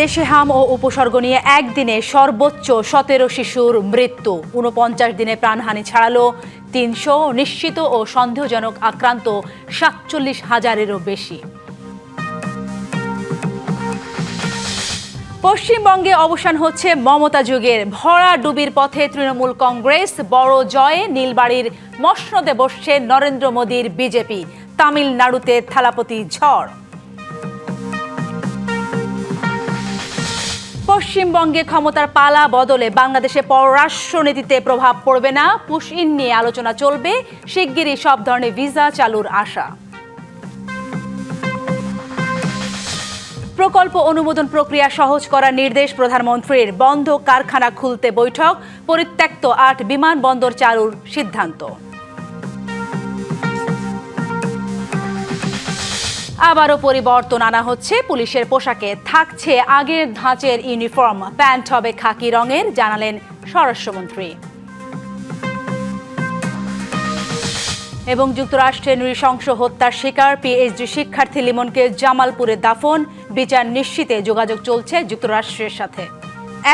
দেশে হাম ও উপসর্গ নিয়ে একদিনে সর্বোচ্চ 17 শিশুর মৃত্যু, 49 দিনে প্রাণহানি ছাড়ালো 300, নিশ্চিত ও সন্দেহজনক আক্রান্ত 47,000-এরও বেশি। পশ্চিমবঙ্গে অবসান হচ্ছে মমতা যুগের। ভরাডুবির পথে তৃণমূল কংগ্রেস, বড় জয়ে নীলবাড়ির মসনদে বসছে নরেন্দ্র মোদীর বিজেপি। তামিলনাড়ুতে থালাপতি ঝড়। পশ্চিমবঙ্গে ক্ষমতার পালা বদলে বাংলাদেশে পররাষ্ট্রনীতিতে প্রভাব পড়বে না, পুশ ইন নিয়ে আলোচনা চলবে, শিগগিরই সব ধরনের ভিসা চালুর আশা। প্রকল্প অনুমোদন প্রক্রিয়া সহজ করার নির্দেশ প্রধানমন্ত্রীর। বন্ধ কারখানা খুলতে বৈঠক, পরিত্যক্ত 8 বিমানবন্দর চালুর সিদ্ধান্ত। আবারও পরিবর্তন আনা হচ্ছে পুলিশের পোশাকে, থাকছে আগের ধাঁচের ইউনিফর্ম, প্যান্ট হবে খাকি রঙের, জানালেন স্বরাষ্ট্রমন্ত্রী। এবং যুক্তরাষ্ট্রে নৃশংস হত্যার শিকার পিএইচডি শিক্ষার্থী লিমনকে জামালপুরে দাফন, বিচার নিশ্চিতে যোগাযোগ চলছে যুক্তরাষ্ট্রের সাথে।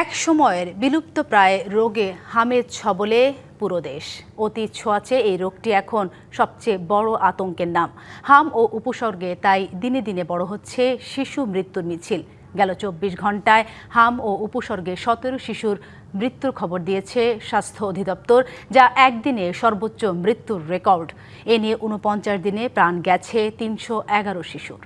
এক সময়ের বিলুপ্তপ্রায় রোগে হামের ছবলে পুরো দেশ। অতি ছোঁয়াচে এই রোগটি এখন সবচেয়ে বড় আতঙ্কের নাম। হাম ও উপসর্গে তাই দিনে দিনে বড় হচ্ছে শিশু মৃত্যুর মিছিল। গেল 24 ঘন্টায় হাম ও উপসর্গে 17 শিশুর মৃত্যুর খবর দিয়েছে স্বাস্থ্য অধিদপ্তর, যা একদিনে সর্বোচ্চ মৃত্যুর রেকর্ড। এ নিয়ে 49 দিনে প্রাণ গেছে 311 শিশুর।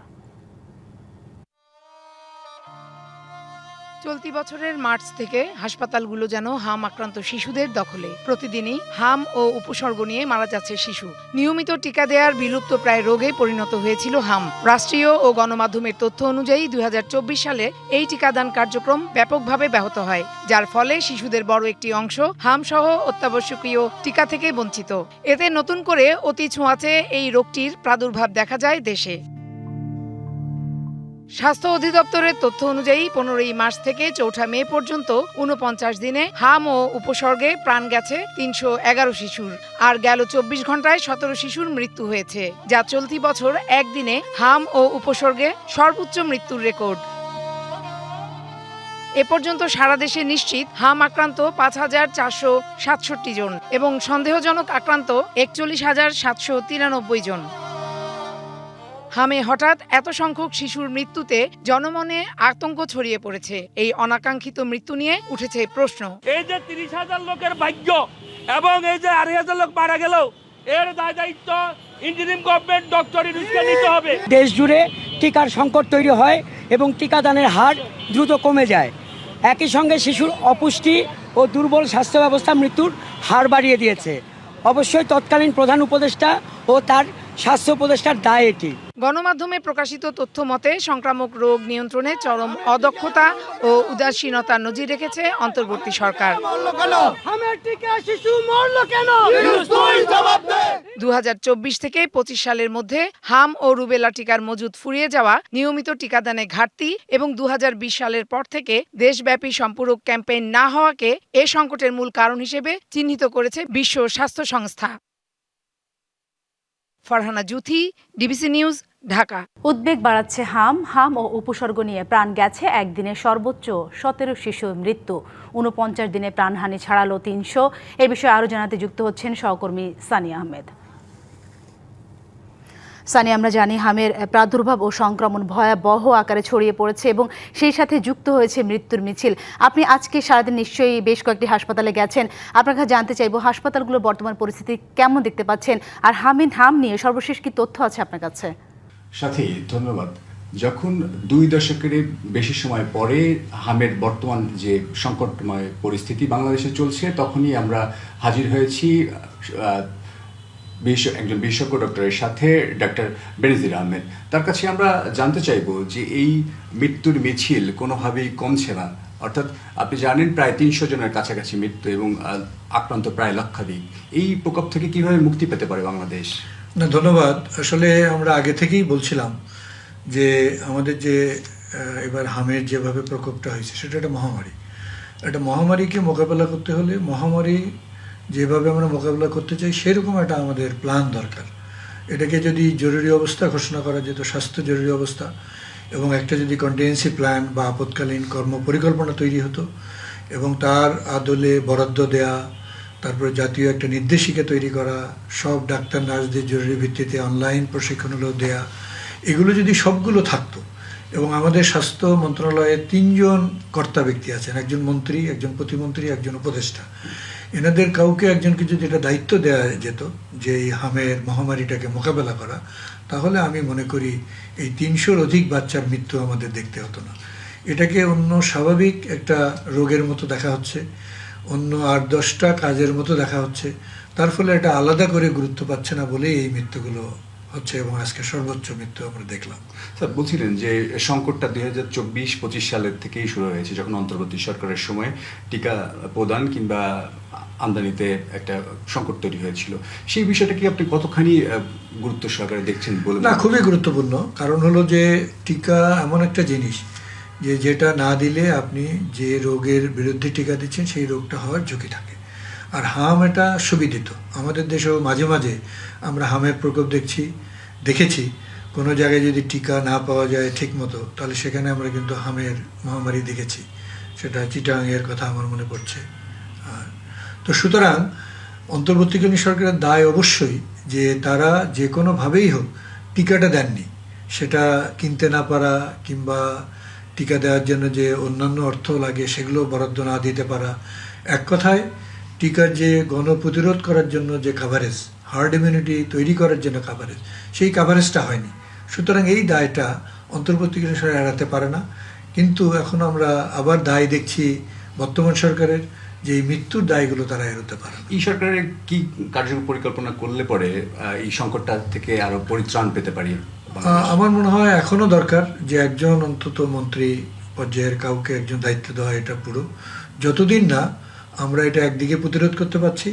চলতি বছরের মার্চ থেকে হাসপাতালগুলো যেন হাম আক্রান্ত শিশুদের দখলে। প্রতিদিনই হাম ও উপসর্গ নিয়ে মারা যাচ্ছে শিশু। নিয়মিত টিকা দেওয়ার বিলুপ্ত প্রায় রোগে পরিণত হয়েছিল হাম। রাষ্ট্রীয় ও গণমাধ্যমের তথ্য অনুযায়ী 2024 সালে এই টিকাদান কার্যক্রম ব্যাপকভাবে ব্যাহত হয়, যার ফলে শিশুদের বড় একটি অংশ হাম সহ অত্যাবশ্যকীয় টিকা থেকে বঞ্চিত। এতে নতুন করে অতি ছোঁয়াচে এই রোগটির প্রাদুর্ভাব দেখা যায় দেশে। স্বাস্থ্য অধিদপ্তরের তথ্য অনুযায়ী 15 মার্চ থেকে 4 মে পর্যন্ত 49 দিনে হাম ও উপসর্গে প্রাণ গেছে 311 শিশুর। আর গেল 24 ঘন্টায় 17 শিশুর মৃত্যু হয়েছে, যা চলতি বছর একদিনে হাম ও উপসর্গে সর্বোচ্চ মৃত্যুর রেকর্ড। এ পর্যন্ত সারা দেশে নিশ্চিত হাম আক্রান্ত 5,467 জন এবং সন্দেহজনক আক্রান্ত 41,793 জন। হামে হঠাৎ এত সংখ্যক শিশুর মৃত্যুতে জনমনে আতঙ্ক ছড়িয়ে পড়েছে। এই অনাকাঙ্ক্ষিত মৃত্যু নিয়ে উঠেছে প্রশ্ন। এই যে 30,000 লোকের ভাগ্য এবং এই যে 2,500 লোক মারা গেল, এর দায়িত্ব ইন্টারিম গভর্নমেন্ট ডক্টর ইউনূসকে নিতে হবে। দেশ জুড়ে টিকার সংকট তৈরি হয় এবং টিকাদানের হার দ্রুত কমে যায়। একই সঙ্গে শিশুর অপুষ্টি ও দুর্বল স্বাস্থ্য ব্যবস্থা মৃত্যুর হার বাড়িয়ে দিয়েছে। অবশ্যই তৎকালীন প্রধান উপদেষ্টা ও তার স্বাস্থ্য উপদেষ্টার দায় এটি। গণমাধ্যমে প্রকাশিত তথ্য মতে সংক্রামক রোগ নিয়ন্ত্রণে চরম অদক্ষতা ও উদাসীনতার নজির রেখেছে অন্তর্বর্তী সরকার। 2024 থেকে 25 সালের মধ্যে হাম ও রুবেলা টিকার মজুদ ফুরিয়ে যাওয়া, নিয়মিত টিকাদানে ঘাটতি এবং 2020 সালের পর থেকে দেশব্যাপী সম্পূরক ক্যাম্পেইন না হওয়াকে এ সংকটের মূল কারণ হিসেবে চিহ্নিত করেছে বিশ্ব স্বাস্থ্য সংস্থা। Farhana Juthi, DBC news, Dhaka. উদ্বেগ বাড়াচ্ছে হাম ও উপসর্গ নিয়ে প্রাণ গেছে একদিনে সর্বোচ্চ 17 শিশুর মৃত্যু, 49 দিনে প্রাণহানি ছাড়ালো 300। এ বিষয়ে আরও জানাতে যুক্ত হচ্ছেন সহকর্মী সানিয়া আহমেদ। সানিয়া, আমরা জানি হামের প্রাদুর্ভাব ও সংক্রমণ ভয়াবহ আকারে ছড়িয়ে পড়েছে এবং সেই সাথে যুক্ত হয়েছে মৃত্যুর মিছিল। আপনি আজকে সারাদিন নিশ্চয়ই বেশ কয়েকটি হাসপাতালে গেছেন। আপনার কাছে জানতে চাইব হাসপাতালগুলোর বর্তমান পরিস্থিতি কেমন দেখতে পাচ্ছেন, আর হাম নিয়ে সর্বশেষ কি তথ্য আছে আপনার কাছে? সাথী, ধন্যবাদ। যখন 2 দশকের বেশি সময় পরে হামের বর্তমান যে সংকটময় পরিস্থিতি বাংলাদেশে চলছে, তখনই আমরা হাজির হয়েছি একজন বিশেষজ্ঞ ডক্টরের সাথে, ডক্টর বেনজির আহমেদ। তার কাছে আমরা জানতে চাইব যে এই মৃত্যুর মিছিল কোনোভাবেই কমছে না। অর্থাৎ আপনি জানেন প্রায় 300 জনের কাছাকাছি মৃত্যু এবং আক্রান্ত প্রায় লক্ষাধিক। এই প্রকোপ থেকে কিভাবে মুক্তি পেতে পারে বাংলাদেশ? না, ধন্যবাদ। আসলে আমরা আগে থেকেই বলছিলাম যে আমাদের যে এবার হামের যেভাবে প্রকোপটা হয়েছে সেটা একটা মহামারী। একটা মহামারীকে মোকাবেলা করতে হলে মহামারী যেভাবে আমরা মোকাবেলা করতে চাই সেরকম একটা আমাদের প্ল্যান দরকার। এটাকে যদি জরুরি অবস্থা ঘোষণা করা যেত, স্বাস্থ্য জরুরি অবস্থা, এবং একটা যদি কন্টিনজেন্সি প্ল্যান বা আপৎকালীন কর্ম পরিকল্পনা তৈরি হতো এবং তার আদলে বরাদ্দ দেয়া, তারপরে জাতীয় একটা নির্দেশিকা তৈরি করা, সব ডাক্তার নার্সদের জরুরি ভিত্তিতে অনলাইন প্রশিক্ষণগুলো দেয়া, এগুলো যদি সবগুলো থাকতো এবং আমাদের স্বাস্থ্য মন্ত্রণালয়ে 3 জন কর্তা ব্যক্তি আছেন, একজন মন্ত্রী, একজন প্রতিমন্ত্রী, একজন উপদেষ্টা, এনাদের কাউকে একজনকে যদি এটা দায়িত্ব দেওয়া যেত যে এই হামের মহামারীটাকে মোকাবেলা করা, তাহলে আমি মনে করি এই 300-র অধিক বাচ্চার মৃত্যু আমাদের দেখতে হতো না। এটাকে অন্য স্বাভাবিক একটা রোগের মতো দেখা হচ্ছে, অন্য 8-10টা কাজের মতো দেখা হচ্ছে, তার ফলে এটা আলাদা করে গুরুত্ব পাচ্ছে না বলেই এই মৃত্যুগুলো হচ্ছে এবং আজকে সর্বোচ্চ মৃত্যু আমরা দেখলাম। স্যার বলছিলেন যে সংকটটা 2024-25 সালের থেকেই শুরু হয়েছে, যখন অন্তর্বর্তী সরকারের সময় টিকা প্রদান কিংবা আমদানিতে একটা সংকট তৈরি হয়েছিল। সেই বিষয়টা কি আপনি কতখানি গুরুত্ব সহকারে দেখছেন বলে? না, খুবই গুরুত্বপূর্ণ। কারণ হলো যে টিকা এমন একটা জিনিস যে যেটা না দিলে আপনি যে রোগের বিরুদ্ধে টিকা দিচ্ছেন সেই রোগটা হওয়ার ঝুঁকি থাকে। আর হাম এটা সুবিদিত। আমাদের দেশেও মাঝে মাঝে আমরা হামের প্রকোপ দেখেছি। কোনো জায়গায় যদি টিকা না পাওয়া যায় ঠিক মতো, তাহলে সেখানে আমরা কিন্তু হামের মহামারী দেখেছি। সেটা চিটাগাংয়ের কথা আমার মনে পড়ছে। তো সুতরাং অন্তর্বর্তীকালীন সরকারের দায় অবশ্যই যে তারা যে কোনোভাবেই হোক টিকাটা দেননি, সেটা কিনতে না পারা কিংবা টিকা দেওয়ার জন্য যে অন্যান্য অর্থ লাগে সেগুলো বরাদ্দ না দিতে পারা, এক কথায় টিকার যে গণপ্রতিরোধ করার জন্য যে কাভারেজ, হার্ড ইমিউনিটি তৈরি করার জন্য কাভারেজ, সেই কাভারেজটা হয়নি। সুতরাং এই দায়টা অন্তর্বর্তীকালীন সরকার এড়াতে পারে না। কিন্তু এখন আমরা আবার দায় দেখছি বর্তমান সরকারের, যে এই মৃত্যুর দায়গুলো তারা এড়াতে পারে না। এই সরকারের কি কার্যকর পরিকল্পনা করলে পরে এই সংকটটা থেকে আরো পরিত্রাণ পেতে পারি? আমার মনে হয় এখনো দরকার যে একজন অন্তত মন্ত্রী পর্যায়ের কাউকে একজন দায়িত্ব দেওয়া, এটা পুরো যতদিন না আমরা এটা একদিকে প্রতিরোধ করতে পারছি,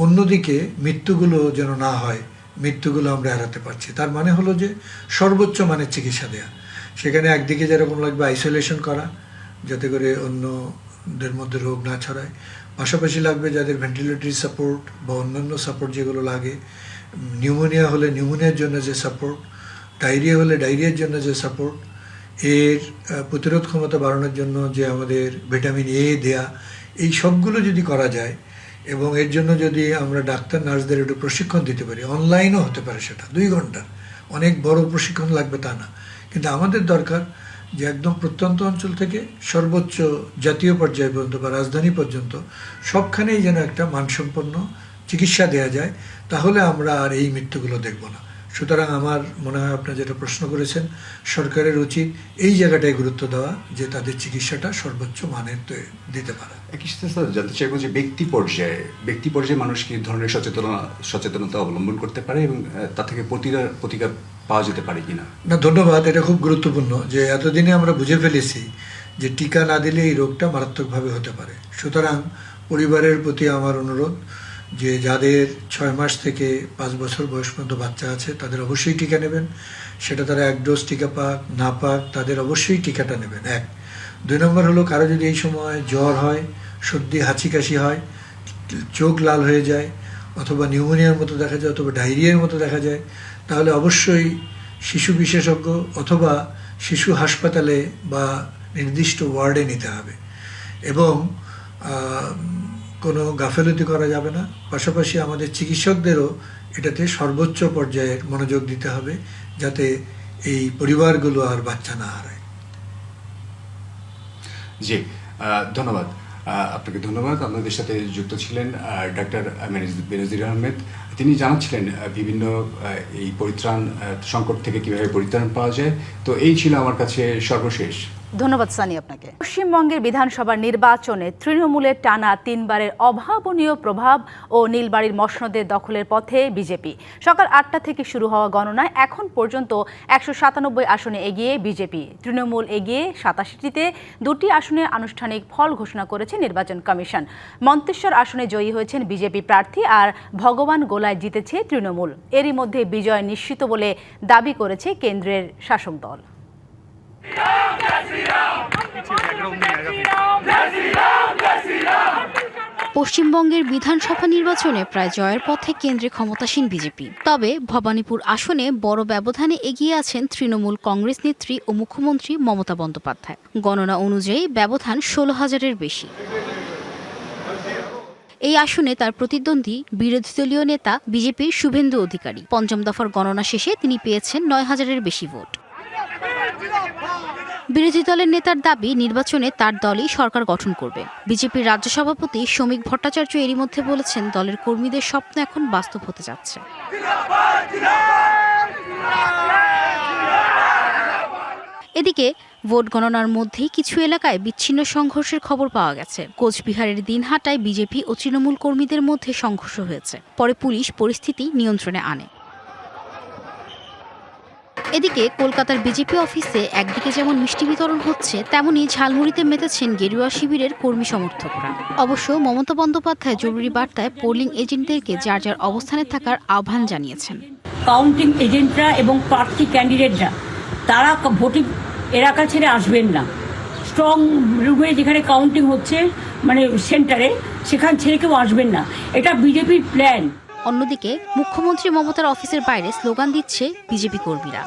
অন্যদিকে মৃত্যুগুলো যেন না হয়, মৃত্যুগুলো আমরা এড়াতে পারছি। তার মানে হলো যে সর্বোচ্চ মানের চিকিৎসা দেয়া। সেখানে একদিকে যেরকম লাগবে আইসোলেশন করা, যাতে করে অন্যদের মধ্যে রোগ না ছড়ায়, পাশাপাশি লাগবে যাদের ভেন্টিলেটরি সাপোর্ট বা অন্যান্য সাপোর্ট যেগুলো লাগে, নিউমোনিয়া হলে নিউমোনিয়ার জন্য যে সাপোর্ট, ডায়রিয়া হলে ডায়রিয়ার জন্য যে সাপোর্ট, এর প্রতিরোধ ক্ষমতা বাড়ানোর জন্য যে আমাদের ভিটামিন এ দেয়া, এই সবগুলো যদি করা যায় এবং এর জন্য যদি আমরা ডাক্তার নার্সদের একটু প্রশিক্ষণ দিতে পারি, অনলাইনও হতে পারে, সেটা 2 ঘন্টার, অনেক বড় প্রশিক্ষণ লাগবে তা না, কিন্তু আমাদের দরকার যে একদম প্রত্যন্ত অঞ্চল থেকে সর্বোচ্চ জাতীয় পর্যায় পর্যন্ত বা রাজধানী পর্যন্ত সবখানেই যেন একটা মানসম্পন্ন চিকিৎসা দেওয়া যায়, তাহলে আমরা আর এই মৃত্যুগুলো দেখব না। সুতরাং আমার মনে হয় আপনারা যেটা প্রশ্ন করেছেন, সরকারের উচিত এই জায়গাটায় গুরুত্ব দেওয়া যে তাদের চিকিৎসাটা সর্বোচ্চ মানের দিতে পারে। একই সাথে স্যার জানতে চাইবো যে ব্যক্তি পর্যায়ে মানুষ কি ধরনের সচেতনতা অবলম্বন করতে পারে এবং তা থেকে প্রতিকার পাওয়া যেতে পারে কিনা? না, ধন্যবাদ। এটা খুব গুরুত্বপূর্ণ যে এতদিনে আমরা বুঝে ফেলেছি যে টিকা না দিলে এই রোগটা মারাত্মকভাবে হতে পারে। সুতরাং পরিবারের প্রতি আমার অনুরোধ যে যাদের 6 মাস থেকে 5 বছর বয়স পর্যন্ত বাচ্চা আছে তাদের অবশ্যই টিকা নেবেন। সেটা তারা 1 ডোজ টিকা পাক না পাক, তাদের অবশ্যই টিকাটা নেবেন। 1। 2 নম্বর হলো, কারো যদি এই সময় জ্বর হয়, সর্দি হাঁচি কাশি হয়, চোখ লাল হয়ে যায়, অথবা নিউমোনিয়ার মতো দেখা যায়, অথবা ডায়রিয়ার মতো দেখা যায়, তাহলে অবশ্যই শিশু বিশেষজ্ঞ অথবা শিশু হাসপাতালে বা নির্দিষ্ট ওয়ার্ডে নিতে হবে এবং কোনো গাফেলতি করা যাবে না। পাশাপাশি আমাদের চিকিৎসকদেরও এটাতে সর্বোচ্চ পর্যায়ের মনোযোগ দিতে হবে, যাতে এই পরিবারগুলো আর বাচ্চা না হারায়। জি, ধন্যবাদ। আপনাকে ধন্যবাদ। আপনাদের সাথে যুক্ত ছিলেন ডাক্তার বেনজির আহমেদ। তিনি জানাচ্ছিলেন বিভিন্ন এই সংকট থেকে কিভাবে পরিত্রাণ পাওয়া যায়। তো এই ছিল আমার কাছে সর্বশেষ। ধন্যবাদ সানি আপনাকে। পশ্চিমবঙ্গের বিধানসভা নির্বাচনে তৃণমূলের টানা 3বারের অভাবনীয় প্রভাব ও নীলবাড়ির মসনদের দখলের পথে বিজেপি। সকাল 8টা থেকে শুরু হওয়া গণনায় এখন পর্যন্ত 197 আসনে এগিয়ে বিজেপি। তৃণমূল এগিয়ে 87টিতে, 2টি আসনে আনুষ্ঠানিক ফল ঘোষণা করেছে নির্বাচন কমিশন। মন্তেশ্বর আসনে জয়ী হয়েছেন বিজেপি প্রার্থী, আর ভগবান গোলায় জিতেছে তৃণমূল। এরই মধ্যে বিজয় নিশ্চিত বলে দাবি করেছে কেন্দ্রের শাসক দল। পশ্চিমবঙ্গের বিধানসভা নির্বাচনে প্রায় জয়ের পথে কেন্দ্রে ক্ষমতাসীন বিজেপি। তবে ভবানীপুর আসনে বড় ব্যবধানে এগিয়ে আছেন তৃণমূল কংগ্রেস নেত্রী ও মুখ্যমন্ত্রী মমতা বন্দ্যোপাধ্যায়। গণনা অনুযায়ী ব্যবধান 16,000-এর বেশি। এই আসনে তার প্রতিদ্বন্দ্বী বিরোধী দলীয় নেতা বিজেপির শুভেন্দু অধিকারী। পঞ্চম দফার গণনা শেষে তিনি পেয়েছেন 9,000-এর বেশি ভোট। বিরোধী দলের নেতার দাবি, নির্বাচনে তার দলই সরকার গঠন করবে। বিজেপির রাজ্য সভাপতি শ্রমিক ভট্টাচার্য এরই মধ্যে বলেছেন, দলের কর্মীদের স্বপ্ন এখন বাস্তব হতে যাচ্ছে। এদিকে ভোট গণনার মধ্যেই কিছু এলাকায় বিচ্ছিন্ন সংঘর্ষের খবর পাওয়া গেছে। কোচবিহারের দিনহাটায় বিজেপি ও তৃণমূল কর্মীদের মধ্যে সংঘর্ষ হয়েছে। পরে পুলিশ পরিস্থিতি নিয়ন্ত্রণে আনে। এদিকে কলকাতার বিজেপি অফিসে একদিকে যেমন মিষ্টি বিতরণ হচ্ছে, তেমনি ঝালমুড়িতে মেতেছেন গেরুয়া শিবিরের কর্মী সমর্থকরা। অবশ্য মমতা বন্দ্যোপাধ্যায় জরুরি বার্তায় পোলিং এজেন্টদেরকে যার যার অবস্থানে থাকার আহ্বান জানিয়েছেন। কাউন্টিং এজেন্টরা এবং প্রার্থী ক্যান্ডিডেটরা তারা ভোটিং এলাকা ছেড়ে আসবেন না। স্ট্রং রুমে যেখানে কাউন্টিং হচ্ছে, মানে সেন্টারে, সেখান ছেড়ে কেউ আসবেন না। এটা বিজেপির প্ল্যান। অন্যদিকে মুখ্যমন্ত্রী মমতার অফিসের বাইরে স্লোগান দিচ্ছে বিজেপি কর্মীরা।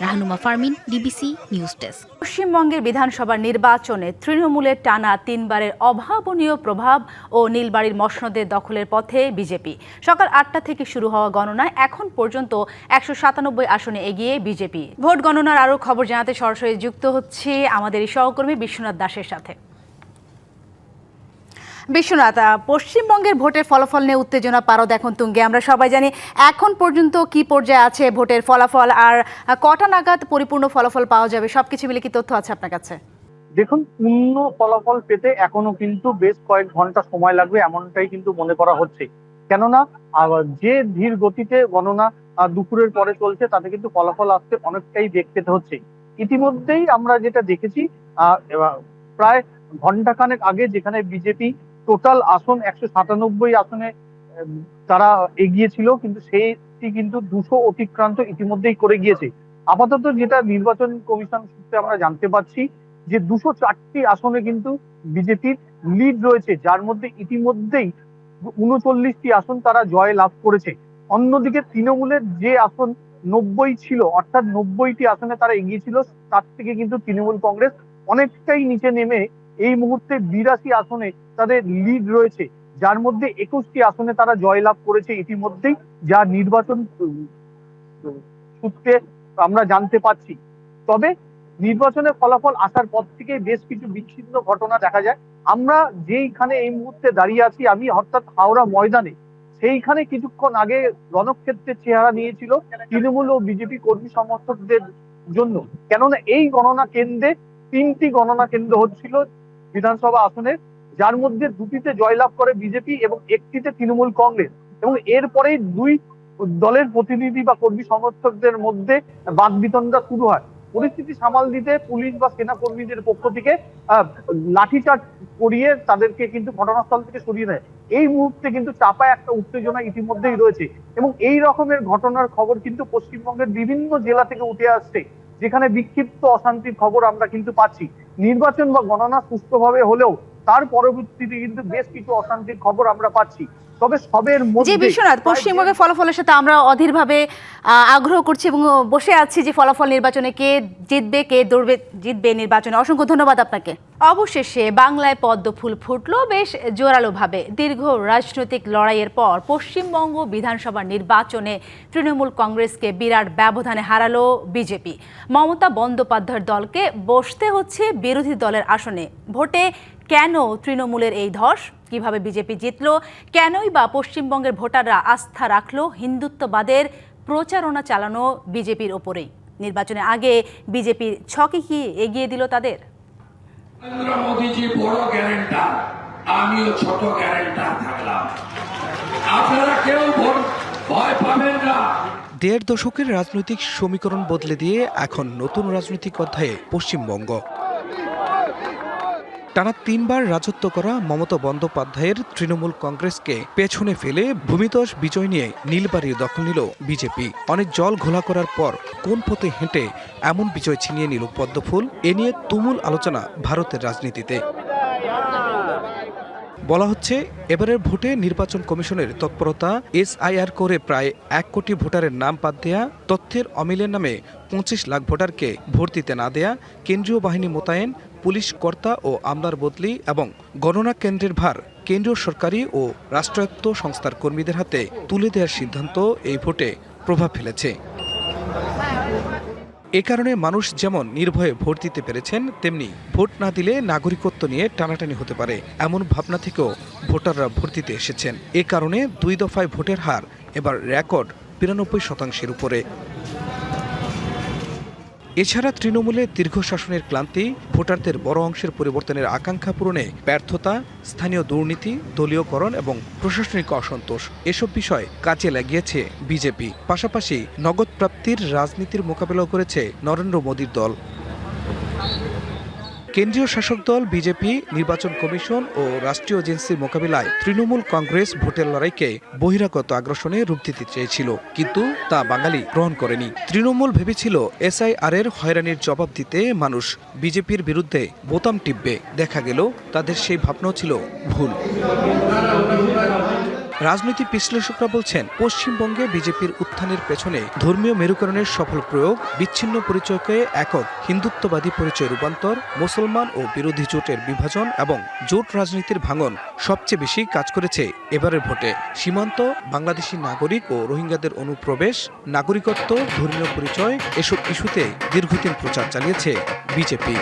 Rahnuma Fermin, DBC news desk. পশ্চিমবঙ্গের বিধানসভা নির্বাচনে তৃণমূলের টানা 3বারের অভাবনীয় প্রভাব ও নীলবাড়ির মসনদের দখলের পথে বিজেপি। সকাল 8টা থেকে শুরু হওয়া গণনায় এখন পর্যন্ত 197 আসনে এগিয়ে বিজেপি। ভোট গণনার আরও খবর জানাতে সরাসরি যুক্ত হচ্ছে আমাদের এই সহকর্মী বিশ্বনাথ দাসের সাথে। বিশ্বনাথ, পশ্চিমবঙ্গের ভোটের ফলাফল নিয়ে উত্তেজনা পারদ এখন তুঙ্গে। আমরা সবাই জানি এখন পর্যন্ত কি পর্যায়ে আছে ভোটের ফলাফল, আর কটা নাগাদ পরিপূর্ণ ফলাফল পাওয়া যাবে, সবকিছু মিলে কি তথ্য আছে আপনার কাছে? দেখুন, পূর্ণ ফলাফল পেতে এখনো কিন্তু বেশ কয়েক ঘন্টা সময় লাগবে এমনটাই কিন্তু মনে করা হচ্ছে। কেননা যে ধীর গতিতে গণনা দুপুরের পরে চলছে, তাতে কিন্তু ফলাফল আসতে অনেকটাই বেগ পেতে হচ্ছে। ইতিমধ্যেই আমরা যেটা দেখেছি, প্রায় ঘন্টাখানেক আগে যেখানে বিজেপি টোটাল আসন 197 আসনে তারা এগিয়েছিল, কিন্তু সেইটি কিন্তু 200 অতিক্রান্ত ইতিমধ্যেই করে গিয়েছে। আপাতত যেটা নির্বাচন কমিশন সূত্রে আমরা জানতে পারছি যে 204টি আসনে কিন্তু বিজেপির লিড রয়েছে, যার মধ্যে ইতিমধ্যেই 39টি আসন তারা জয় লাভ করেছে। অন্যদিকে তৃণমূলের যে আসন 90 ছিল, অর্থাৎ 90টি আসনে তারা এগিয়েছিল, তার থেকে কিন্তু তৃণমূল কংগ্রেস অনেকটাই নিচে নেমে এই মুহূর্তে 82 আসনে তাদের লিড রয়েছে, যার মধ্যে 21টি আসনে তারা জয়লাভ করেছে ইতিমধ্যেই, যা নির্বাচন সূত্রে আমরা জানতে পারছি। তবে নির্বাচনের ফলাফল আসার পর থেকে বেশ কিছু বিচ্ছিন্ন ঘটনা দেখা যায়। আমরা যেইখানে এই মুহূর্তে দাঁড়িয়ে আছি, আমি অর্থাৎ হাওড়া ময়দানে, সেইখানে কিছুক্ষণ আগে রণক্ষেত্রের চেহারা নিয়েছিল তৃণমূল ও বিজেপি কর্মী সমর্থকদের জন্য। কেননা এই গণনা কেন্দ্রে 3টি গণনা কেন্দ্র হচ্ছিল বিধানসভা আসনে, যার মধ্যে 2টিতে জয়লাভ করে বিজেপি এবং 1টিতে তৃণমূল কংগ্রেস, এবং এরপরেই 2 দলের প্রতিনিধি বা কর্মী সমর্থকদের মধ্যে বাকবিতণ্ডা শুরু হয়। পরিস্থিতি সামাল দিতে পুলিশ বা সেনা কর্মীদের পক্ষ থেকে লাঠিচার্জ করিয়ে তাদেরকে কিন্তু ঘটনাস্থল থেকে সরিয়ে দেয়। এই মুহূর্তে কিন্তু চাপায় একটা উত্তেজনা ইতিমধ্যেই রয়েছে, এবং এই রকমের ঘটনার খবর কিন্তু পশ্চিমবঙ্গের বিভিন্ন জেলা থেকে উঠে আসছে, যেখানে বিক্ষিপ্ত অশান্তির খবর আমরা কিন্তু পাচ্ছি। নির্বাচন বা গণনা সুষ্ঠুভাবে হলেও তার পরবর্তীতে কিন্তু বেশ কিছু অশান্তির খবর আমরা পাচ্ছি। তবে সবের মধ্যে বিশ্বনাথ, পশ্চিমবঙ্গের ফলাফলের সাথে আমরা অধীরভাবে আগ্রহ করছি এবং বসে আছি যে ফলাফল নির্বাচনে কে জিতবে, কে জিতবে নির্বাচনে। অসংখ্য ধন্যবাদ আপনাকে। অবশেষে বাংলায় পদ্ম ফুল ফুটলো বেশ জোরালোভাবে। দীর্ঘ রাজনৈতিক লড়াইয়ের পর পশ্চিমবঙ্গ বিধানসভা নির্বাচনে তৃণমূল কংগ্রেসকে বিরাট ব্যবধানে হারালো বিজেপি। মমতা বন্দ্যোপাধ্যায়ের দলকে বসতে হচ্ছে বিরোধী দলের আসনে। ভোটে কেন তৃণমূলের এই ধস, কিভাবে বিজেপি জিতল, কেনই বা পশ্চিমবঙ্গের ভোটাররা আস্থা রাখলো হিন্দুত্ববাদের প্রচারণা চালানো বিজেপির ওপরেই? নির্বাচনে আগে বিজেপির ছকে কি এগিয়ে দিল তাদের? নরেন্দ্র মোদীজি বড় গ্যারেন্টার, আমিও ছোট গ্যারেন্টার থাকলাম। আপনারা কেউ ভয় পাবেন না। 1.5 দশকের রাজনৈতিক সমীকরণ বদলে দিয়ে এখন নতুন রাজনৈতিক অধ্যায়ে পশ্চিমবঙ্গ। টানা 3 বার রাজত্ব করা মমতা বন্দ্যোপাধ্যায়ের তৃণমূল কংগ্রেসকে পেছনে ফেলে ভূমিধস বিজয় নিয়ে নীলবাড়ির দখল নিল বিজেপি। অনেক জল ঘোলা করার পর কোন পথে হেঁটে এমন বিজয় ছিনিয়ে নিল পদ্মফুল, এ নিয়ে তুমুল আলোচনা ভারতের রাজনীতিতে। বলা হচ্ছে, এবারের ভোটে নির্বাচন কমিশনের তৎপরতা, SIR করে প্রায় 1 কোটি ভোটারের নাম বাদ দেয়া, তথ্যের অমিলের নামে 25 লাখ ভোটারকে ভোট দিতে না দেয়া, কেন্দ্রীয় বাহিনী মোতায়েন, পুলিশ কর্তা ও আমলার বদলি এবং গণনা কেন্দ্রের ভার কেন্দ্রীয় সরকারি ও রাষ্ট্রায়ত্ত সংস্থার কর্মীদের হাতে তুলে দেওয়ার সিদ্ধান্ত এই ভোটে প্রভাব ফেলেছে। এ কারণে মানুষ যেমন নির্ভয়ে ভোট দিতে পেরেছেন, তেমনি ভোট না দিলে নাগরিকত্ব নিয়ে টানাটানি হতে পারে এমন ভাবনা থেকেও ভোটাররা ভোট দিতে এসেছেন। এ কারণে 2 দফায় ভোটের হার এবার রেকর্ড 92% উপরে। এছাড়া তৃণমূলের দীর্ঘ শাসনের ক্লান্তি, ভোটারদের বড় অংশের পরিবর্তনের আকাঙ্ক্ষা পূরণে ব্যর্থতা, স্থানীয় দুর্নীতি, দলীয়করণ এবং প্রশাসনিক অসন্তোষ, এসব বিষয় কাজে লাগিয়েছে বিজেপি। পাশাপাশি নগদ প্রাপ্তির রাজনীতির মোকাবেলা করেছে নরেন্দ্র মোদীর দল। কেন্দ্রীয় শাসক দল বিজেপি, নির্বাচন কমিশন ও রাষ্ট্রীয় এজেন্সির মোকাবিলায় তৃণমূল কংগ্রেস ভোটের লড়াইকে বহিরাগত আগ্রাসনে রূপ দিতে চেয়েছিল, কিন্তু তা বাঙালি গ্রহণ করেনি। তৃণমূল ভেবেছিল SIR এর হয়রানির জবাব দিতে মানুষ বিজেপির বিরুদ্ধে বোতাম টিপবে। দেখা গেল তাদের সেই ভাবনাও ছিল ভুল। রাজনৈতিক বিশ্লেষকরা বলছেন, পশ্চিমবঙ্গে বিজেপির উত্থানের পেছনে ধর্মীয় মেরুকরণের সফল প্রয়োগ, বিচ্ছিন্ন পরিচয়কে একক হিন্দুত্ববাদী পরিচয় রূপান্তর, মুসলমান ও বিরোধী জোটের বিভাজন এবং জোট রাজনীতির ভাঙন সবচেয়ে বেশি কাজ করেছে এবারের ভোটে। সীমান্ত, বাংলাদেশি নাগরিক ও রোহিঙ্গাদের অনুপ্রবেশ, নাগরিকত্ব, ধর্মীয় পরিচয়, এসব ইস্যুতে দীর্ঘদিন প্রচার চালিয়েছে বিজেপি।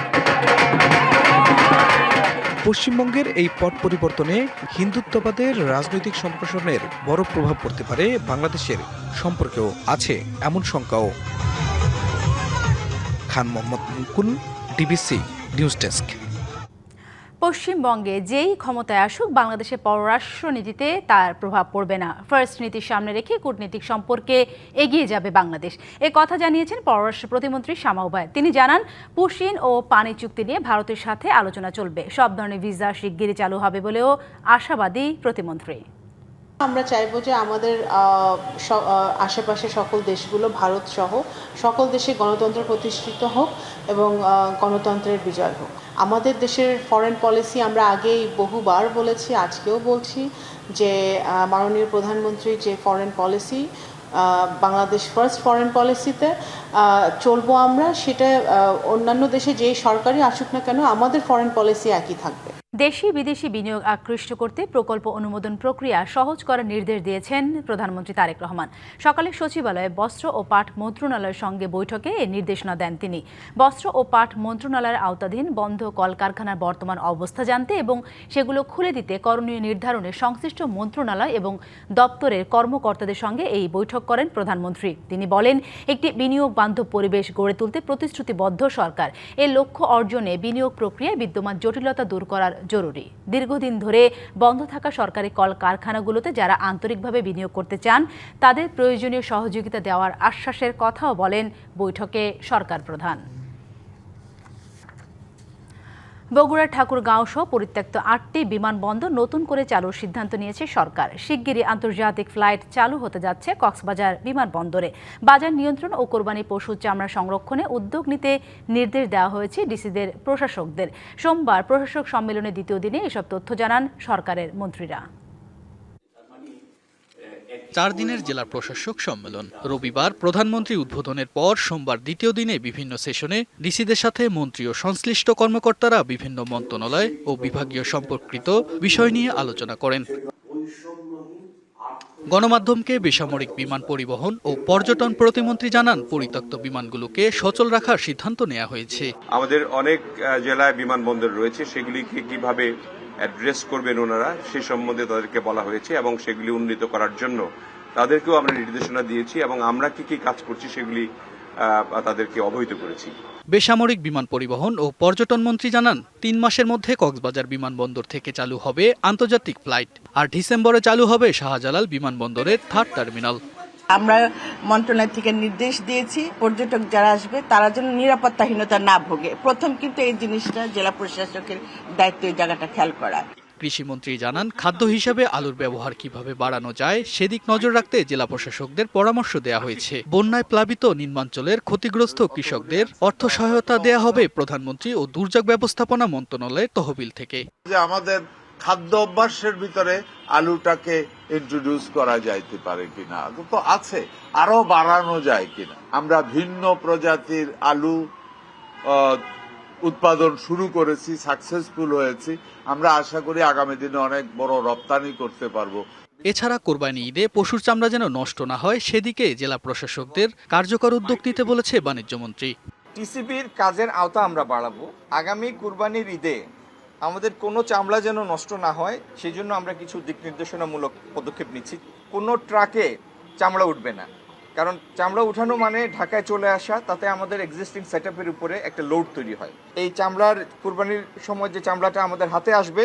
পশ্চিমবঙ্গের এই পট পরিবর্তনে হিন্দুত্ববাদের রাজনৈতিক সম্প্রসারণের বড় প্রভাব পড়তে পারে বাংলাদেশের সম্পর্কেও আছে এমন শঙ্কাও। খান মোহাম্মদ মুকুল, DBC নিউজ ডেস্ক। পশ্চিমবঙ্গে যেই ক্ষমতায় আসুক, বাংলাদেশের পররাষ্ট্রনীতিতে তার প্রভাব পড়বে না। ফার্স্ট নীতির সামনে রেখে কূটনীতিক সম্পর্কে এগিয়ে যাবে বাংলাদেশ, এ কথা জানিয়েছেন পররাষ্ট্র প্রতিমন্ত্রী শামা ওবায়দ। তিনি জানান, পুশিন ও পানি চুক্তি নিয়ে ভারতের সাথে আলোচনা চলবে। সব ধরনের ভিসা শিগগিরই চালু হবে বলেও আশাবাদী প্রতিমন্ত্রী। আমরা চাইবো যে আমাদের আশেপাশে সকল দেশগুলো, ভারত সহ সকল দেশে গণতন্ত্র প্রতিষ্ঠিত হোক এবং গণতন্ত্রের বিজয় হোক। আমাদের দেশের ফরেন পলিসি আমরা আগেই বহুবার বলেছি, আজকেও বলছি যে মাননীয় প্রধানমন্ত্রীর যে foreign policy, Bangladesh first foreign পলিসিতে চলবো আমরা, সেটা অন্যান্য দেশে যেই সরকারই আসুক না কেন আমাদের ফরেন পলিসি একই থাকবে। দেশি বিদেশি বিনিয়োগ আকৃষ্ট করতে প্রকল্প অনুমোদন প্রক্রিয়া সহজ করার নির্দেশ দিয়েছেন প্রধানমন্ত্রী তারেক রহমান। সকালে সচিবালয়ে বস্ত্র ও পাট মন্ত্রণালয়ের সঙ্গে বৈঠকে এ নির্দেশনা দেন তিনি। বস্ত্র ও পাট মন্ত্রণালয়ের আওতাধীন বন্ধ কলকারখানার বর্তমান অবস্থা জানতে এবং সেগুলো খুলে দিতে করণীয় নির্ধারণে সংশ্লিষ্ট মন্ত্রণালয় এবং দপ্তরের কর্মকর্তাদের সঙ্গে এই বৈঠক করেন প্রধানমন্ত্রী। তিনি বলেন, একটি বিনিয়োগ বান্ধব পরিবেশ গড়ে তুলতে প্রতিশ্রুতিবদ্ধ সরকার। এর লক্ষ্য অর্জনে বিনিয়োগ প্রক্রিয়ায় বিদ্যমান জটিলতা দূর করার জরুরি। দীর্ঘদিন ধরে বন্ধ থাকা সরকারি কলকারখানাগুলোতে যারা আন্তরিকভাবে বিনিয়োগ করতে চান, তাদের প্রয়োজনীয় সহযোগিতা দেওয়ার আশ্বাসের কথাও বলেন বৈঠকে সরকার প্রধান। বগুড়ার ঠাকুরগাঁও সহ পরিত্যক্ত 8টি বিমানবন্দর নতুন করে চালুর সিদ্ধান্ত নিয়েছে সরকার। শিগগিরই আন্তর্জাতিক ফ্লাইট চালু হতে যাচ্ছে কক্সবাজার বিমানবন্দরে। বাজার নিয়ন্ত্রণ ও কোরবানি পশুর চামড়া সংরক্ষণে উদ্যোগ নিতে নির্দেশ দেওয়া হয়েছে ডিসিদের প্রশাসকদের। সোমবার প্রশাসক সম্মেলনের দ্বিতীয় দিনে এসব তথ্য জানান সরকারের মন্ত্রীরা। 4 দিনের জেলা প্রশাসক সম্মেলন রবিবার প্রধানমন্ত্রী উদ্বোধনের পর সোমবার দ্বিতীয় দিনে বিভিন্ন সেশনে ডিসিদের সাথে মন্ত্রী ও সংশ্লিষ্ট কর্মকর্তারা বিভিন্ন মন্ত্রণালয় ও বিভাগীয় সম্পর্কিত বিষয় নিয়ে আলোচনা করেন। গণমাধ্যমকে বেসামরিক বিমান পরিবহন ও পর্যটন প্রতিমন্ত্রী জানান, পরিত্যক্ত বিমানগুলোকে সচল রাখার সিদ্ধান্ত নেওয়া হয়েছে। আমাদের অনেক জেলায় বিমানবন্দর রয়েছে, সেগুলিকে কিভাবে অ্যাড্রেস করবেন ওনারা সে সম্বন্ধে তাদেরকে বলা হয়েছে এবং সেগুলি উন্নীত করার জন্য তাদেরকেও আমরা নির্দেশনা দিয়েছি এবং আমরা কি কি কাজ করছি সেগুলি তাদেরকে অবহিত করেছি। বেসামরিক বিমান পরিবহন ও পর্যটন মন্ত্রী জানান, 3 মাসের মধ্যে কক্সবাজার বিমানবন্দর থেকে চালু হবে আন্তর্জাতিক ফ্লাইট, আর ডিসেম্বরে চালু হবে শাহজালাল বিমানবন্দরের 3rd টার্মিনাল। আমরা মন্ত্রণালয় থেকে নির্দেশ দিয়েছি পর্যটক যারা আসবে তারা যেন নিরাপত্তাহীনতা না ভোগে। প্রথম কিন্তু এই জিনিসটা জেলা প্রশাসকের দায়িত্ব, এই জায়গাটা খেয়াল করা। কৃষিমন্ত্রী জানান, খাদ্য হিসেবে আলুর ব্যবহার কিভাবে বাড়ানো যায় সেদিক নজর রাখতে জেলা প্রশাসকদের পরামর্শ দেওয়া হয়েছে। বন্যায় প্লাবিত নিম্নাঞ্চলের ক্ষতিগ্রস্ত কৃষকদের অর্থ সহায়তা দেয়া হবে প্রধানমন্ত্রী ও দুর্যোগ ব্যবস্থাপনা মন্ত্রণালয়ের তহবিল থেকে। যে আমাদের খাদ্য অভ্যাসের ভিতরে আলুটাকে ইন্ট্রোডিউস করা যাইতে পারে কিনা, তো আছে, আরো বাড়ানো যায় কিনা। আমরা ভিন্ন প্রজাতির আলু উৎপাদন শুরু করেছি, সাকসেসফুল হয়েছি। আমরা আশা করি আগামী দিনে অনেক বড় রপ্তানি করতে পারবো। এছাড়া কোরবানি ঈদে পশুর চামড়া যেন নষ্ট না হয় সেদিকে জেলা প্রশাসকদের কার্যকর উদ্যোগ নিতে বলেছে বাণিজ্য মন্ত্রী। টিসিবির কাজের আওতা আমরা বাড়াবো। আগামী কুরবানির ঈদে আমাদের কোনো চামড়া যেন নষ্ট না হয় সেই জন্য আমরা কিছু দিক নির্দেশনামূলক পদক্ষেপ নিচ্ছি। কোনো ট্রাকে চামড়া উঠবে না, কারণ চামড়া উঠানো মানে ঢাকায় চলে আসা, তাতে আমাদের এক্সিস্টিং সেটআপের উপরে একটা লোড তৈরি হয়। এই চামড়ার কুরবানির সময় যে চামড়াটা আমাদের হাতে আসবে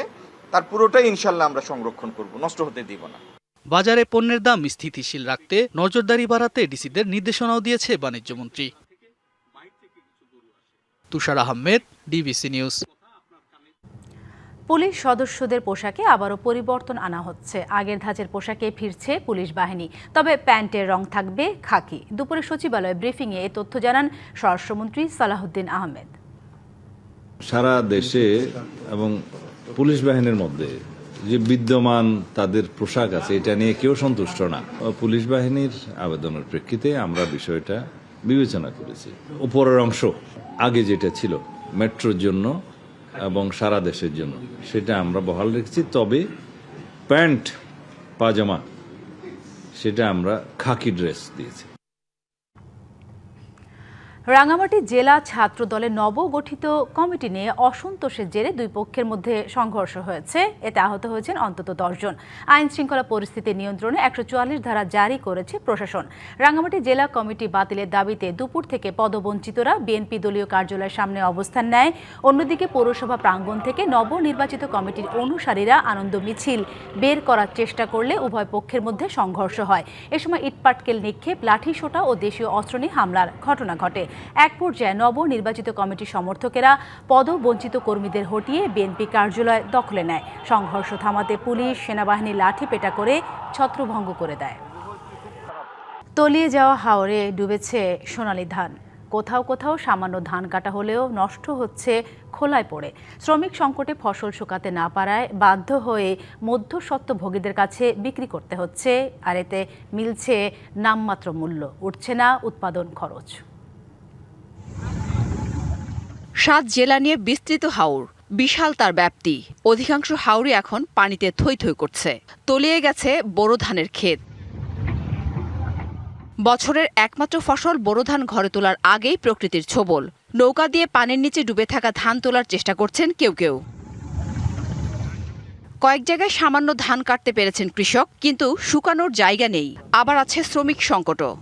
তার পুরোটাই ইনশাল্লাহ আমরা সংরক্ষণ করব, নষ্ট হতে দিব না। বাজারে পণ্যের দাম স্থিতিশীল রাখতে নজরদারি বাড়াতে ডিসিদের নির্দেশনাও দিয়েছে বাণিজ্য মন্ত্রী। তুষার আহমেদ, ডিবিসি নিউজ। পুলিশ সদস্যদের পোশাকে আবারও পরিবর্তন আনা হচ্ছে। আগের ধাঁচের পোশাকে ফিরছে পুলিশ বাহিনী, তবে প্যান্টের রং থাকবে খাকি। দুপুরে সচিবালয়ে ব্রিফিংয়ে এ তথ্য জানান স্বরাষ্ট্রমন্ত্রী সালাহুদ্দিন আহমেদ। সারা দেশে এবং পুলিশ বাহিনীর মধ্যে যে বিদ্যমান তাদের পোশাক আছে এটা নিয়ে কেউ সন্তুষ্ট না। পুলিশ বাহিনীর আবেদনের প্রেক্ষিতে আমরা বিষয়টা বিবেচনা করেছি। উপরের অংশ আগে যেটা ছিল মেট্রোর জন্য এবং সারা দেশের জন্য সেটা আমরা বহাল রেখেছি, তবে প্যান্ট পাজামা সেটা আমরা খাকি ড্রেস দিয়েছি। রাঙামাটি জেলা ছাত্র দলের নবগঠিত কমিটি নিয়ে অসন্তোষের জেরে দুই পক্ষের মধ্যে সংঘর্ষ হয়েছে। এতে আহত হয়েছেন অন্তত 10 জন। আইন শৃঙ্খলা পরিস্থিতি নিয়ন্ত্রণে 144 ধারা জারি করেছে প্রশাসন। রাঙামাটি জেলা কমিটি বাতিলের দাবিতে দুপুর থেকে পদবঞ্চিতরা বিএনপি দলীয় কার্যালয়ের সামনে অবস্থান নেয়। অন্যদিকে পৌরসভা প্রাঙ্গণ থেকে নবনির্বাচিত কমিটির অনুসারীরা আনন্দ মিছিল বের করার চেষ্টা করলে উভয় পক্ষের মধ্যে সংঘর্ষ হয়। এ সময় ইটপাটকেল নিক্ষেপ, লাঠিসোঁটা ও দেশীয় অস্ত্র নিয়ে হামলার ঘটনা ঘটে। এক পর্যায়ে নবনির্বাচিত কমিটির সমর্থকেরা পদবঞ্চিত কর্মীদের হটিয়ে বিএনপি কার্যালয় দখলে নেয়। সংঘর্ষ থামাতে পুলিশ সেনাবাহিনী লাঠি পেটা করে ছত্রভঙ্গ করে দেয়। তলিয়ে যাওয়া হাওরে ডুবেছে সোনালী ধান। কোথাও কোথাও সামান্য ধান কাটা হলেও নষ্ট হচ্ছে খোলায় পড়ে। শ্রমিক সংকটে ফসল শুকাতে না পারায় বাধ্য হয়ে মধ্যস্বত্বভোগীদের কাছে বিক্রি করতে হচ্ছে, আর এতে মিলছে নামমাত্র মূল্য, উঠছে না উৎপাদন খরচ। 7 জেলা নিয়ে বিস্তৃত হাওর, বিশাল তার ব্যাপ্তি। অধিকাংশ হাওরই এখন পানিতে থই থই করছে। তলিয়ে গেছে বোরো ধানের ক্ষেত। বছরের একমাত্র ফসল বোরো ধান ঘরে তোলার আগেই প্রকৃতির ছোবল। নৌকা দিয়ে পানির নিচে ডুবে থাকা ধান তোলার চেষ্টা করছেন কেউ কেউ। কয়েক জায়গায় সামান্য ধান কাটতে পেরেছেন কৃষক, কিন্তু শুকানোর জায়গা নেই। আবার আছে শ্রমিক সংকটও।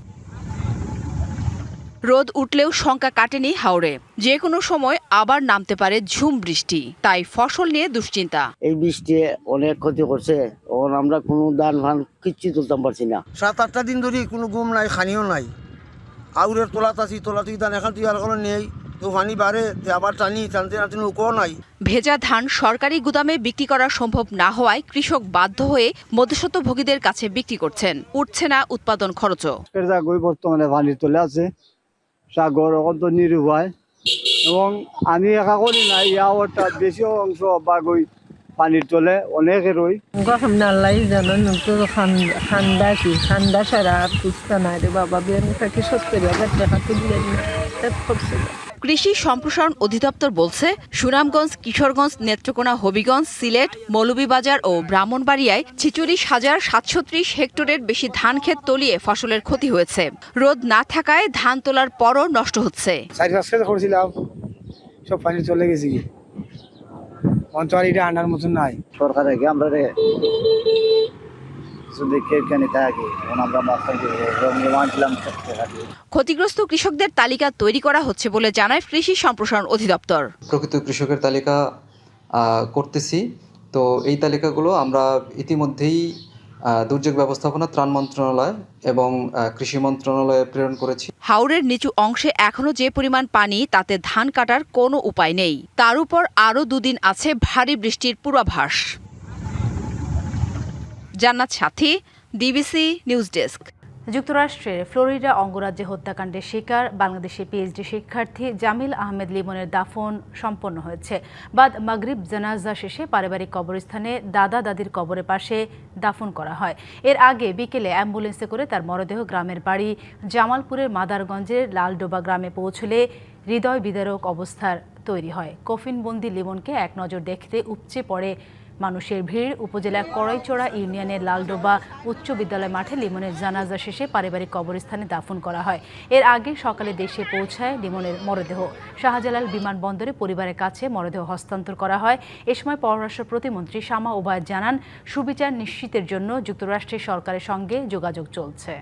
রোদ উঠলেও শঙ্কা কাটেনি হাওরে। যে কোনো সময় আবার নামতে পারে ঝুম বৃষ্টি, তাই ফসল নিয়ে দুশ্চিন্তা। এই বৃষ্টি অনেক ক্ষতি করছে, আমরা কোনো ধান ফান কিচ্ছু তুলতাম পারছি না। 7-8টা দিন ধরে কোনো ঘুম নাই, খানিও নাই। আউরের তোলাত আছি, তোলা তুই ধান এখন তুই আর কোনো নেই, তো পানি বাড়ে আবার টানতে নৌকাও নাই। ভেজা ধান সরকারি গুদামে বিক্রি করা সম্ভব না হওয়ায় কৃষক বাধ্য হয়ে মধ্যস্বত্বভোগীদের কাছে বিক্রি করছেন। উঠছে না উৎপাদন খরচও। বর্তমানে পানি তোলে আছে, সাগর অন্ত নিরুপায়, এবং আমি একা করি না, ইয়াওটা বেশি অংশ বাগই পানির তলে অনেকে রই। গরম নালাই জানেন তো ঠান্ডা কি ঠান্ডা সারা আর বুঝতে নাই রে বাবা, বেন থেকে 70,000 টাকা তুললেন না। কৃষি সম্প্রসারণ অধিদপ্তর বলছে, সুনামগঞ্জ, কিশোরগঞ্জ, নেত্রকোনা, হবিগঞ্জ, সিলেট, মৌলভীবাজার ও ব্রাহ্মণবাড়িয়ায় 46,730 হেক্টরের বেশি ধান ক্ষেত তলিয়ে ফসলের ক্ষতি হয়েছে। রোদ না থাকায় ধান তোলার পরও নষ্ট হচ্ছে। 4-5 কেজি করছিলাম, সব পানি চলে গেছে। কি অন্তরিটা আনার মতন নাই। সরকার আগে আমরা ক্ষতিগ্রস্ত কৃষকদের তালিকা তৈরি করা হচ্ছে বলে জানায় কৃষি সম্প্রসারণ অধিদপ্তর। প্রকৃত কৃষকের তালিকা করতেছি, তো এই তালিকাগুলো আমরা ইতিমধ্যেই দুর্যোগ ব্যবস্থাপনা ত্রাণ মন্ত্রণালয় এবং কৃষি মন্ত্রণালয়ে প্রেরণ করেছি। হাওরের নিচু অংশে এখনো যে পরিমাণ পানি তাতে ধান কাটার কোনো উপায় নেই। তার উপর আরও 2 দিন আছে ভারী বৃষ্টির পূর্বাভাস। জান্নাত সাথী, ডিবিসি নিউজ ডেস্ক। যুক্তরাষ্ট্রের ফ্লোরিডা অঙ্গরাজ্যে হত্যাকাণ্ডের শিকার বাংলাদেশি পিএইচডি শিক্ষার্থী জামিল আহমেদ লিমনের দাফন সম্পন্ন হয়েছে। বাদ মাগরিব জানাজা শেষে পারিবারিক কবরস্থানে দাদা দাদির কবরের পাশে দাফন করা হয়। এর আগে বিকেলে অ্যাম্বুলেন্সে করে তার মরদেহ গ্রামের বাড়ি জামালপুরের মাদারগঞ্জের লালডোবা গ্রামে পৌঁছলে হৃদয় বিদারক অবস্থার তৈরি হয়। কফিনবন্দি লিমনকে এক নজর দেখতে উপচে পড়ে মানুষের ভিড়। উপজেলার কড়াইচড়া ইউনিয়নের লালডোবা উচ্চ বিদ্যালয় মাঠে লিমনের জানাজা শেষে পারিবারিক কবরস্থানে দাফন করা হয়। এর আগে সকালে দেশে পৌঁছায় লিমনের মরদেহ। শাহজালাল বিমানবন্দরে পরিবারের কাছে মরদেহ হস্তান্তর করা হয়। এ সময় পররাষ্ট্র প্রতিমন্ত্রী শামা ওবায়দ জানান, সুবিচার নিশ্চিতের জন্য যুক্তরাষ্ট্রের সরকারের সঙ্গে যোগাযোগ চলছে।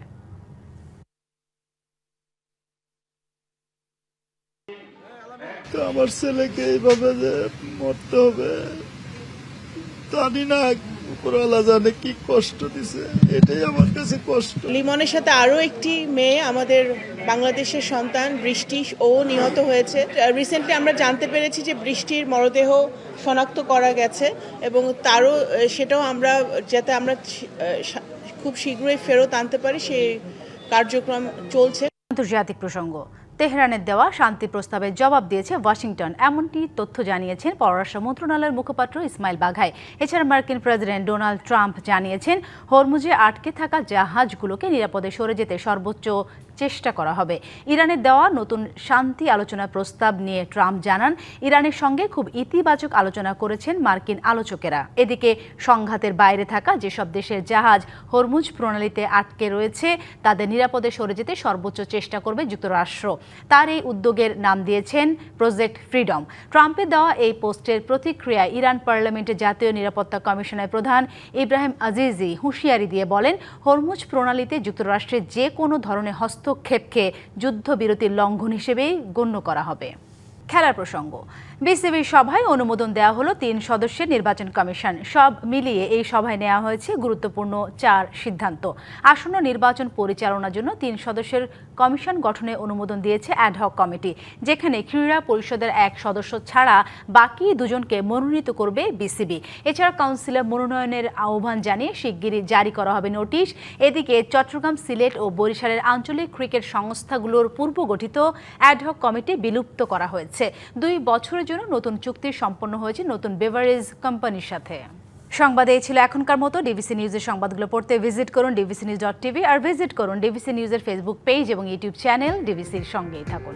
আমার ছেলেকে এইভাবে যে মরতে হবে জানি না, উপরওয়ালা জানে কি কষ্ট দিছে, এটাই আমার কাছে কষ্ট। লিমনের সাথে আরো একটি মেয়ে আমাদের বাংলাদেশের সন্তান বৃষ্টি ও নিহত হয়েছে। রিসেন্টলি আমরা জানতে পেরেছি যে বৃষ্টির মরদেহ শনাক্ত করা গেছে এবং তারও সেটাও আমরা যাতে আমরা খুব শীঘ্রই ফেরত আনতে পারি সেই কার্যক্রম চলছে। আন্তর্জাতিক প্রসঙ্গ, তেহরানের দেওয়া শান্তি প্রস্তাবের জবাব দিয়েছে ওয়াশিংটন, এমনটি তথ্য জানিয়েছেন পররাষ্ট্র মন্ত্রণালয়ের মুখপাত্র ইসমাইল বাঘাই। এছাড়া মার্কিন প্রেসিডেন্ট ডোনাল্ড ট্রাম্প জানিয়েছেন, হরমুজে আটকে থাকা জাহাজগুলোকে নিরাপদে সরে যেতে সর্বোচ্চ চেষ্টা করা হবে। ইরানের দেওয়া নতুন শান্তি আলোচনা প্রস্তাব নিয়ে ট্রাম্প জানান, ইরানের সঙ্গে খুব ইতিবাচক আলোচনা করেছেন মার্কিন আলোচকেরা। এদিকে সংঘাতের বাইরে থাকা যেসব দেশের জাহাজ হরমুজ প্রণালীতে আটকে রয়েছে তাদের নিরাপদে সরে যেতে সর্বোচ্চ চেষ্টা করবে যুক্তরাষ্ট্র। তার এই উদ্যোগের নাম দিয়েছেন প্রজেক্ট ফ্রিডম। ট্রাম্পের দেওয়া এই পোস্টের প্রতিক্রিয়ায় ইরান পার্লামেন্টের জাতীয় নিরাপত্তা কমিশনের প্রধান ইব্রাহিম আজিজি হুঁশিয়ারি দিয়ে বলেন, হরমুজ প্রণালীতে যুক্তরাষ্ট্রের যে কোনো ধরনের হস্তক্ষেপকে যুদ্ধবিরতির লঙ্ঘন হিসেবেই গণ্য করা হবে। খেলার প্রসঙ্গ, বিসিবির সভায় অনুমোদন দেওয়া হলো 3 সদস্যের নির্বাচন কমিশন। সব মিলিয়ে এই সভায় নেওয়া হয়েছে গুরুত্বপূর্ণ 4 সিদ্ধান্ত। আসন্ন নির্বাচন পরিচালনার জন্য 3 সদস্যের কমিশন গঠনে অনুমোদন দিয়েছে অ্যাডহক কমিটি, যেখানে ক্রীড়া পরিষদের 1 সদস্য ছাড়া বাকি 2 জনকে মনোনীত করবে বিসিবি। এছাড়া কাউন্সিলর মনোনয়নের আহ্বান জানিয়ে শিগগিরই জারি করা হবে নোটিশ। এদিকে চট্টগ্রাম, সিলেট ও বরিশালের আঞ্চলিক ক্রিকেট সংস্থাগুলোর পূর্ব গঠিত অ্যাডহক কমিটি বিলুপ্ত করা হয়েছে। 2 বছরের জন্য নতুন চুক্তি সম্পন্ন হয়েছে নতুন বেভারেজ কোম্পানির সাথে। সংবাদ এই ছিল এখনকার মতো। ডিবিসি নিউজের সংবাদগুলো পড়তে ভিজিট করুন dbcnews.tv আর ভিজিট করুন ডিবিসি নিউজের ফেসবুক পেজ এবং ইউটিউব চ্যানেল। ডিবিসির সঙ্গেই থাকুন।